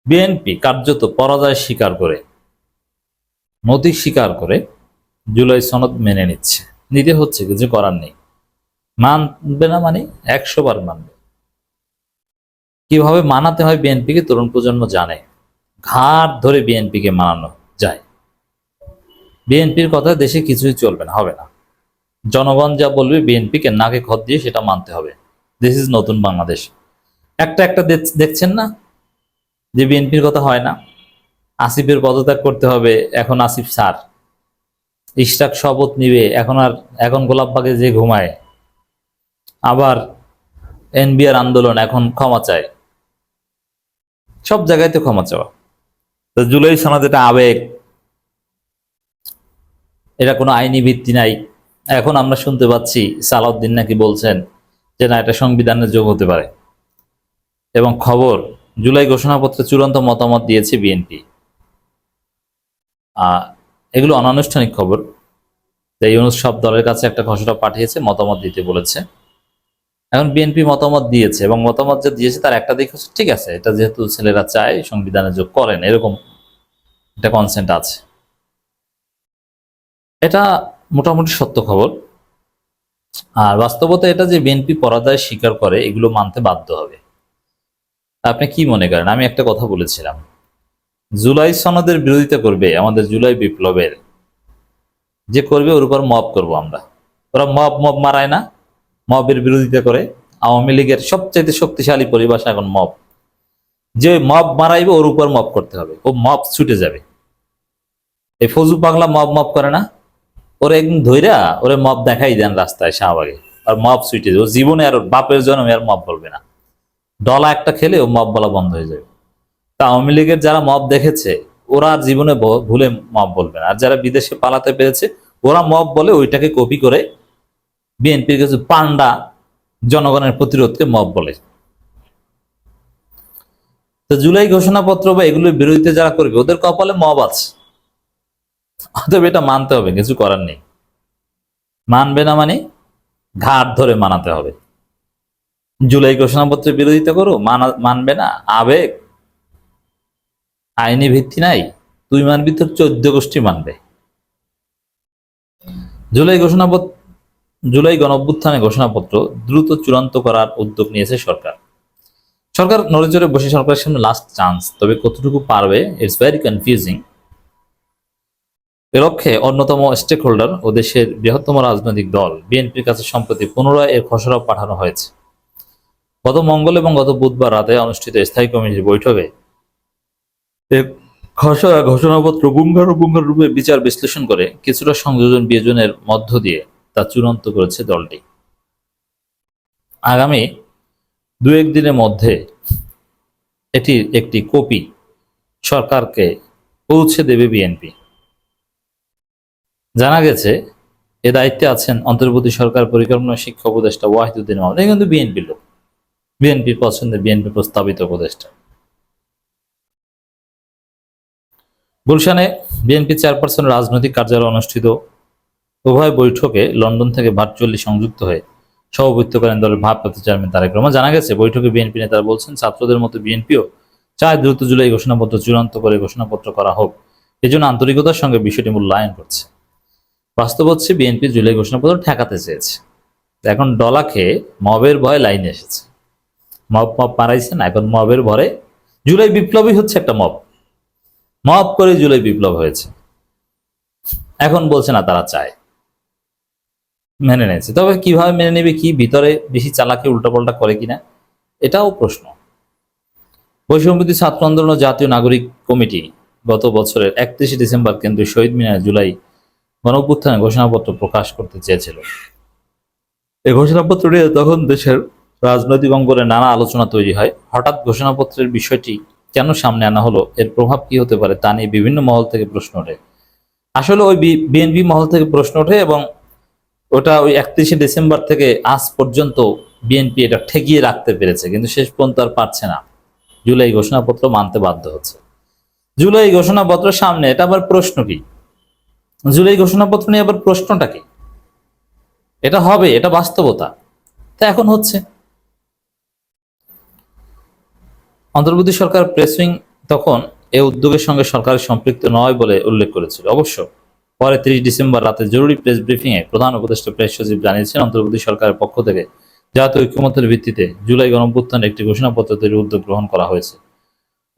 BNP কার্যত পরাজয় স্বীকার করে, নতি স্বীকার করে জুলাই সনদ মেনে নিতে হচ্ছে, কিছু করার নেই। মানবে না মানে 100 বার মানবে। কিভাবে মানাতে হয় বিএনপিকে তরুণ প্রজন্ম জানে। ঘাট ধরে বিএনপিকে মানানো যায়। বিএনপির কথা দেশে কিছুই চলবে না, হবে না। জনগণ যা বলবে বিএনপিকে নাকে খত দিয়ে সেটা মানতে হবে। দিস ইজ নতুন বাংলাদেশ। একটা দেখছেন না যে বিএনপির কথা হয় না। আসিফের পদত্যাগ করতে হবে, এখন আসিফ স্যার। ইশরাক শপথ নিবে, এখন গোলাপবাগে যে ঘুমায়। আবার এনবিআর আন্দোলন, এখন ক্ষমা চায়। সব জায়গায় তো ক্ষমা চাওয়া। তো জুলাই সনদ এটা আবেগ, এটা কোনো আইনি ভিত্তি নাই। এখন আমরা শুনতে পাচ্ছি সালাউদ্দিন নাকি বলছেন যে না, এটা সংবিধানের যোগ হতে পারে। এবং খবর, জুলাই ঘোষণাপত্রে চূড়ান্ত মতামত দিয়েছে বিএনপি। এগুলো অনানুষ্ঠানিক খবর। এই সব দলের কাছে একটা খসড়া পাঠিয়েছে, মতামত দিতে বলেছে। এখন বিএনপি মতামত দিয়েছে, এবং মতামত যে দিয়েছে তার একটা দিক হচ্ছে ঠিক আছে, এটা যেহেতু ছেলেরা চায় সংবিধানে যোগ করেন, এরকম একটা কনসেন্ট আছে। এটা মোটামুটি সত্য খবর। আর বাস্তবতা এটা যে বিএনপি পরাজয় স্বীকার করে, এগুলো মানতে বাধ্য হবে। আপনি কি মনে করেন? আমি একটা কথা বলেছিলাম, জুলাই সনদের বিরোধিতা করবে আমাদের জুলাই বিপ্লবের যে করবে, ওর উপর মব করবো আমরা। ওরা মব মারায় না, মবের বিরোধিতা করে। আওয়ামী লীগের সবচেয়ে শক্তিশালী পরিভাষা এখন মব। যে মব মারাইবে ওর উপর মব করতে হবে, ও মব ছুটে যাবে। এই ফজু পাগলা মব করে না, ওরা একদিন ধৈরা ওরে মব দেখাই দেন রাস্তায় শাহবাগে, আর মব ছুটে যাবে। ও জীবনে আর ওর বাপের জন্মে আর মব বলবে না। ডলা একটা খেলে ও মব বলা বন্ধ হয়ে যাবে। তা আওয়ামী লীগের যারা মব দেখেছে, ওরা আর জীবনে ভুলে মব বলবে না। আর যারা বিদেশে পালাতে পেরেছে, ওরা মব বলে, ওইটাকে কপি করে বিএনপির কিছু পান্ডা জনগণের প্রতিরোধকে মব বলে। তো জুলাই ঘোষণাপত্র বা এগুলোর বিরোধিতা যারা করবে, ওদের কপালে মব আছে। অতএব এটা মানতে হবে, কিছু করার নেই। মানবে না মানে ঘাট ধরে মানাতে হবে। জুলাই ঘোষণাপত্রের বিরোধিতা করো, মানবে না, আবেগ, আইনি ভিত্তি নাই। তুই মানবি, তোর 14 গোষ্ঠী মানবে। জুলাই গণঅভ্যুত্থানের ঘোষণাপত্র দ্রুত চূড়ান্ত করার উদ্যোগ নিয়েছে সরকার। সরকার নড়েচড়ে বসে, সরকারের সামনে লাস্ট চান্স, তবে কতটুকু পারবে ইটস ভেরি কনফিউজিং। এ লক্ষ্যে অন্যতম স্টেক হোল্ডার ও দেশের বৃহত্তম রাজনৈতিক দল বিএনপির কাছে সম্প্রতি পুনরায় এর খসড়া পাঠানো হয়েছে। গত মঙ্গল এবং গত বুধবার রাতে অনুষ্ঠিত স্থায়ী কমিটির বৈঠকে এর খসড়া ঘোষণাপত্র পুঙ্খানুপুঙ্খরূপে বিচার বিশ্লেষণ করে কিছুটা সংযোজন বিয়োজনের মধ্য দিয়ে তা চূড়ান্ত করেছে দলটি। আগামী 2-1 দিনের মধ্যে এটির একটি কপি সরকারকে পৌঁছে দেবে বিএনপি। জানা গেছে এ দায়িত্বে আছেন অন্তর্বর্তী সরকার পরিকল্পনা শিক্ষা উপদেষ্টা ওয়াহিদুদ্দিন মাহমুদ। এই কিন্তু বিএনপির লোক, বিএনপির পছন্দের, বিএনপি প্রস্তাবিত উপদেষ্টা। গুলশানে বিএনপি চেয়ারপারসন রাজনৈতিক কার্যালয়ে অনুষ্ঠিত উভয় বৈঠকে লন্ডন থেকে ভার্চুয়ালি সংযুক্ত হয়ে সভাপতিত্ব করেন দলের ভারপ্রাপ্ত চেয়ারম্যান তারেক রহমান। জানা গেছে বৈঠকে বিএনপি নেতারা বলছেন, ছাত্রদের মতো বিএনপিও চায় দ্রুত জুলাই ঘোষণাপত্র চূড়ান্ত করে ঘোষণাপত্র করা হোক। এজন্য আন্তরিকতার সঙ্গে বিষয়টি মূল্যায়ন করছে। বাস্তব হচ্ছে বিএনপি জুলাই ঘোষণাপত্র ঠেকাতে চেয়েছে, এখন ডলা খেয়ে মবের ভয়ে লাইনে এসেছে। মব মারাইছে না, এখন মবের ভরে জুলাই বিপ্লবই হচ্ছে একটা মব করে জুলাই বিপ্লব হয়েছে। এখন বলছে না, তারা চায়, মেনে নিয়েছে। তবে কিভাবে মেনে নেবে, কি ভিতরে বেশি চালাকি উল্টাপাল্টা করে কিনা, এটাও প্রশ্ন। বৈষম্যবিরোধী ছাত্র আন্দোলন ও জাতীয় নাগরিক কমিটি গত বছরের 31 ডিসেম্বর কেন্দ্রীয় শহীদ মিনারে জুলাই গণঅভ্যুত্থানের ঘোষণাপত্র প্রকাশ করতে চেয়েছিল। এই ঘোষণাপত্র নিয়ে তখন দেশের রাজনৈতিক অঙ্গনে নানা আলোচনা তৈরি হয়। হঠাৎ ঘোষণাপত্রের বিষয়টি কেন সামনে আনা হলো, এর প্রভাব কি হতে পারে, তা নিয়ে বিভিন্ন মহল থেকে প্রশ্ন ওঠে। আসলে ওই বিএনপি মহল থেকে প্রশ্ন ওঠে, এবং ওটা ওই 31 ডিসেম্বর থেকে আজ পর্যন্ত বিএনপি এটা ঠেকিয়ে রাখতে পেরেছে, কিন্তু শেষ পর্যন্ত আর পারছে না। জুলাই ঘোষণাপত্র মানতে বাধ্য হচ্ছে। জুলাই ঘোষণাপত্র সামনে, এটা আবার প্রশ্ন কি? জুলাই ঘোষণাপত্র নিয়ে আবার প্রশ্নটা কি? এটা হবে, এটা বাস্তবতা। তা এখন হচ্ছে। অন্তর্বর্তী সরকার প্রেস উইং তখন এই উদ্যোগের সঙ্গে সরকার সম্পৃক্ত নয় বলে উল্লেখ করেছিল। অবশ্য পরে 30 ডিসেম্বর রাতে জরুরি প্রেস ব্রিফিংয়ে প্রধান উপদেষ্টা প্রেস সচিব জানিয়েছেন, অন্তর্বর্তী সরকারের পক্ষ থেকে জাতীয় ঐক্যমত্যের ভিত্তিতে জুলাই গণঅভ্যুত্থানের একটি ঘোষণাপত্র তৈরির উদ্যোগ গ্রহণ করা হয়েছে।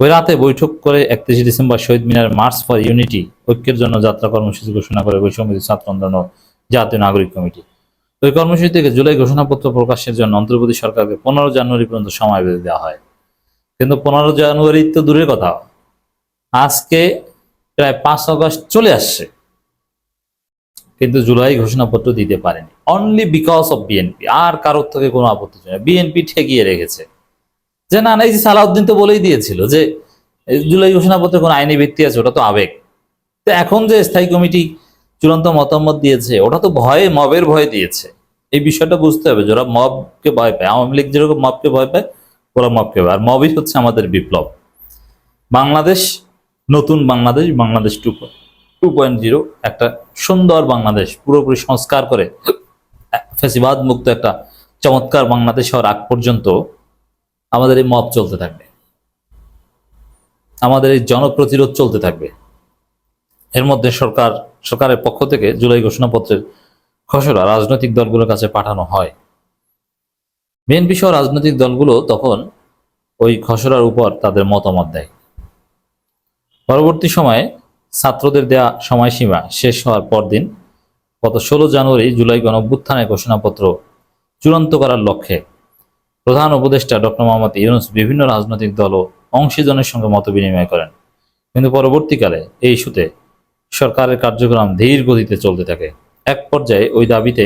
ওই রাতে বৈঠক করে 31 ডিসেম্বর Shaheed Minar march for unity ঐক্যের জন্য যাত্রা কর্মসূচি ঘোষণা করে বৈষম্য ছাত্র আন্দোলন ও জাতীয় নাগরিক কমিটি। ওই কর্মসূচি থেকে জুলাই ঘোষণাপত্র প্রকাশের জন্য অন্তর্বর্তী সরকারকে 15 জানুয়ারি পর্যন্ত সময় বেঁধে দেওয়া হয়। কিন্তু 15 জানুয়ারি তো দূরের কথা, আজকে প্রায় 5 আগস্ট চলে আসছে, কিন্তু জুলাই ঘোষণাপত্র দিতে পারেনি, অনলি বিকজ অফ বিএনপি। আর কারোর থেকে কোনো আপত্তি ছিল না, বিএনপি ঠেকিয়ে রেখেছে যে না, এই যে সালাউদ্দিন তো বলেই দিয়েছিল যে জুলাই ঘোষণাপত্রে কোনো আইনি ভিত্তি আছে, ওটা তো আবেগ। তো এখন যে স্থায়ী কমিটি চূড়ান্ত মতামত দিয়েছে, ওটা তো ভয়ে, মবের ভয়ে দিয়েছে। এই বিষয়টা বুঝতে হবে, যারা মবকে ভয় পায়, আওয়ামী লীগ যেরকম মবকে ভয় পায়, ওরা মবকে ভয়। আর মবই হচ্ছে আমাদের বিপ্লব। বাংলাদেশ, নতুন বাংলাদেশ, বাংলাদেশ 2.0, একটা সুন্দর বাংলাদেশ, পুরোপুরি সংস্কার করে ফ্যাসিবাদ মুক্ত একটা চমৎকার বাংলাদেশ হওয়ার আগ পর্যন্ত আমাদের এই মব চলতে থাকবে, আমাদের এই জনপ্রতিরোধ চলতে থাকবে। এর মধ্যে সরকারের পক্ষ থেকে জুলাই ঘোষণাপত্রের খসড়া রাজনৈতিক দলগুলোর কাছে পাঠানো হয়। বিএনপি সহ রাজনৈতিক দলগুলো তখন ওই খসড়ার উপর তাদের মতামত দেয়। পরবর্তী সময়ে ছাত্রদের দেয়া সময়সীমা শেষ হওয়ার পরদিন গত 16 জানুয়ারি জুলাই গণঅভ্যুত্থানের ঘোষণাপত্র চূড়ান্ত করার লক্ষ্যে প্রধান উপদেষ্টা ডক্টর মোহাম্মদ ইউনূস বিভিন্ন রাজনৈতিক দল ও অংশীজনের সঙ্গে মত বিনিময় করেন। কিন্তু পরবর্তীকালে এই ইস্যুতে সরকারের কার্যক্রম ধীর গতিতে চলতে থাকে। এক পর্যায়ে ওই দাবিতে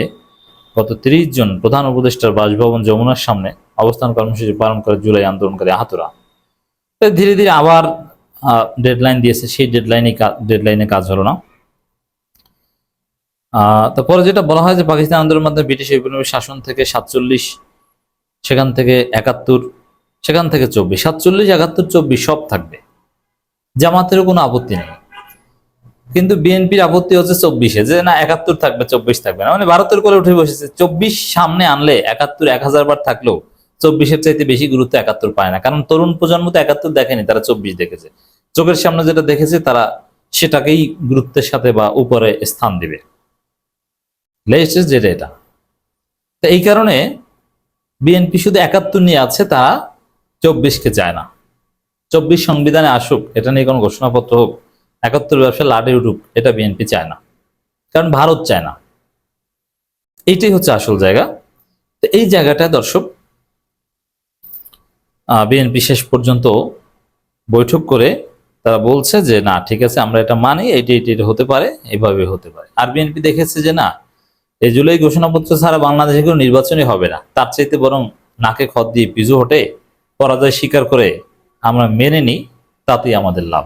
গত 30 জন প্রধান উপদেষ্টার বাসভবন যমুনার সামনে অবস্থান কর্মসূচি পালন করে জুলাই আন্দোলনকারী আহতরা। ধীরে ধীরে আবার ডেডলাইন দিয়েছে, সেই ডেডলাইনে কাজ হলো না। তারপরে যেটা বলা হয় যে পাকিস্তান আন্দোলনের মাধ্যমে ব্রিটিশ ঔপনিবেশিক শাসন থেকে 47, সেখান থেকে 71, সেখান থেকে 24, 47, 71, 24 সব থাকবে, জামাতেরও কোনো আপত্তি নেই। কিন্তু বিএনপির আপত্তি হচ্ছে 24-এ, যে না 71 থাকবে, 24 থাকবে না। মানে ভারতের কোলে উঠে বসেছে। 24 সামনে আনলে 71 1000 বার থাকলেও 24-এর চাইতে বেশি গুরুত্ব 71 পায় না, কারণ তরুণ প্রজন্ম তো 71 দেখেনি, তারা 24 দেখেছে। চোখের সামনে যেটা দেখেছে তারা সেটাকেই গুরুত্বের সাথে বা উপরে স্থান দিবে, লেটেস্ট যেটা এটা। তো এই কারণে বিএনপি শুধু 71 নিয়ে আছে, তারা 24-কে চায় না। 24 সংবিধানে আসুক, এটা নিয়ে কোনো ঘোষণাপত্র হোক, 71 ব্যবসা লাটে উঠুক, এটা বিএনপি চায় না, কারণ ভারত চায় না। এইটাই হচ্ছে আসল জায়গা। তো এই জায়গাটায় দর্শক বিএনপি শেষ পর্যন্ত বৈঠক করে তারা বলছে যে না ঠিক আছে, আমরা এটা মানি, এটা হতে পারে, এইভাবে হতে পারে। আর বিএনপি দেখেছে যে না, এই জুলাই ঘোষণাপত্র ছাড়া বাংলাদেশে কোনো নির্বাচনই হবে না, তার চাইতে বরং নাকে খত দিয়ে পিছু হটে পরাজয় স্বীকার করে আমরা মেনে নিই, তাতেই আমাদের লাভ।